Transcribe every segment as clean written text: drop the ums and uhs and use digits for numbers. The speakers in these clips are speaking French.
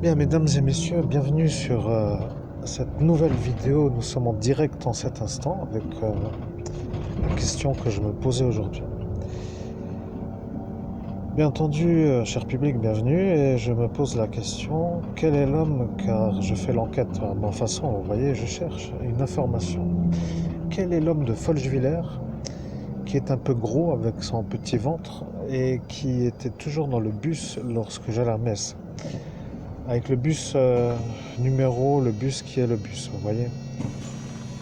Bien, mesdames et messieurs, bienvenue sur cette nouvelle vidéo. Nous sommes en direct en cet instant avec la question que je me posais aujourd'hui. Bien entendu, cher public, bienvenue, et je me pose la question, quel est l'homme, car je fais l'enquête à ma façon, vous voyez, je cherche une information. Quel est l'homme de Folchwiller qui est un peu gros avec son petit ventre et qui était toujours dans le bus lorsque j'allais à la messe? Avec le bus numéro, le bus qui est le bus, vous voyez.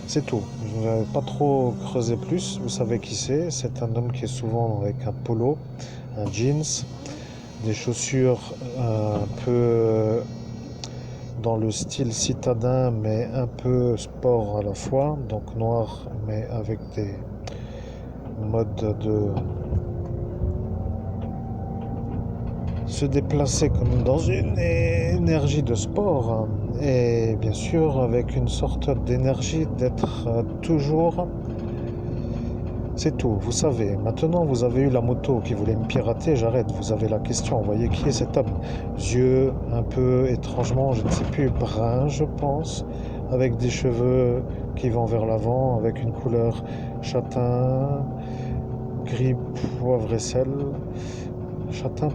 C'est tout. Je ne vais pas trop creuser plus. Vous savez qui c'est. C'est un homme qui est souvent avec un polo, un jeans, des chaussures un peu dans le style citadin, mais un peu sport à la fois. Donc noir, mais avec des modes de se déplacer comme dans une énergie de sport, hein, et bien sûr avec une sorte d'énergie d'être toujours... C'est tout, vous savez. Maintenant, vous avez eu la moto qui voulait me pirater, j'arrête. Vous avez la question, vous voyez qui est cet homme? Yeux un peu étrangement, je ne sais plus, brun, je pense, avec des cheveux qui vont vers l'avant, avec une couleur châtain, gris, poivre et sel. Châtain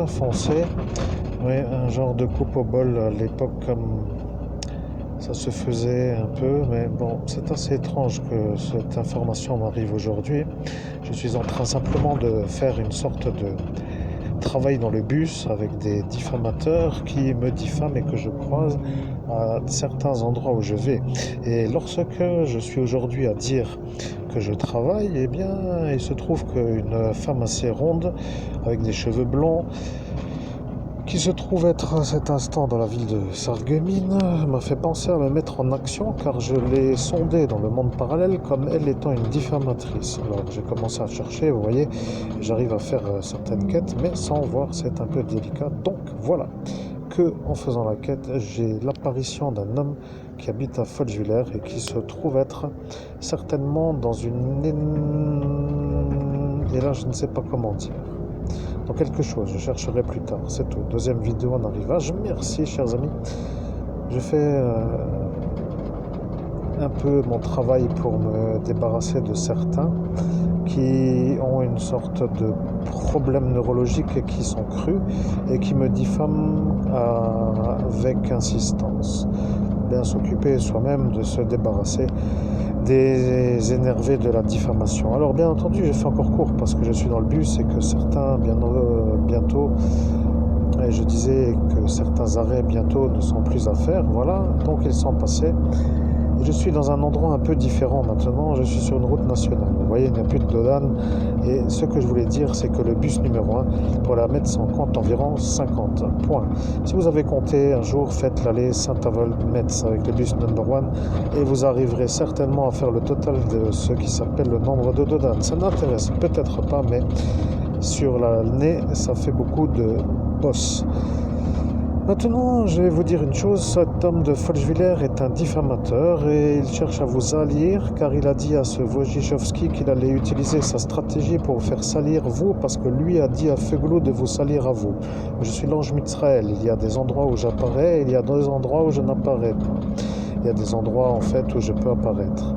foncé, oui, un genre de coupe au bol à l'époque comme ça se faisait un peu, mais bon, c'est assez étrange que cette information m'arrive aujourd'hui. Je suis en train simplement de faire une sorte de travail dans le bus avec des diffamateurs qui me diffament et que je croise à certains endroits où je vais. Et lorsque je suis aujourd'hui à dire que je travaille, eh bien, il se trouve qu'une femme assez ronde, avec des cheveux blonds, qui se trouve être à cet instant dans la ville de Sarreguemines, m'a fait penser à me mettre en action car je l'ai sondée dans le monde parallèle comme elle étant une diffamatrice. Alors j'ai commencé à chercher, vous voyez, j'arrive à faire certaines quêtes, mais sans voir, c'est un peu délicat. Donc voilà que, en faisant la quête, j'ai l'apparition d'un homme qui habite à Folchwiller et qui se trouve être certainement dans une... Et là, je ne sais pas comment dire. Dans quelque chose, je chercherai plus tard, c'est tout. Deuxième vidéo en arrivage. Merci, chers amis. Je fais un peu mon travail pour me débarrasser de certains qui ont une sorte de problème neurologique et qui sont crus et qui me diffament avec insistance. Bien s'occuper soi-même de se débarrasser des énervés de la diffamation. Alors bien entendu, je fais encore court parce que je suis dans le bus et que certains bientôt, et je disais que certains arrêts bientôt ne sont plus à faire, voilà, donc ils sont passés. Et je suis dans un endroit un peu différent maintenant, je suis sur une route nationale. Vous voyez, il n'y a plus de Dodane. Et ce que je voulais dire, c'est que le bus numéro 1, pour la mettre, ça en compte environ 50 points. Si vous avez compté un jour, faites l'allée Saint-Avold-Metz avec le bus number 1 et vous arriverez certainement à faire le total de ce qui s'appelle le nombre de Dodane. Ça n'intéresse peut-être pas, mais sur l'année, ça fait beaucoup de boss. Maintenant, je vais vous dire une chose, cet homme de Folchwiller est un diffamateur et il cherche à vous salir car il a dit à ce Wojciechowski qu'il allait utiliser sa stratégie pour vous faire salir vous parce que lui a dit à Fegloul de vous salir à vous. Je suis l'ange Mitzraël, il y a des endroits où j'apparais et il y a des endroits où je n'apparais pas. Il y a des endroits en fait où je peux apparaître.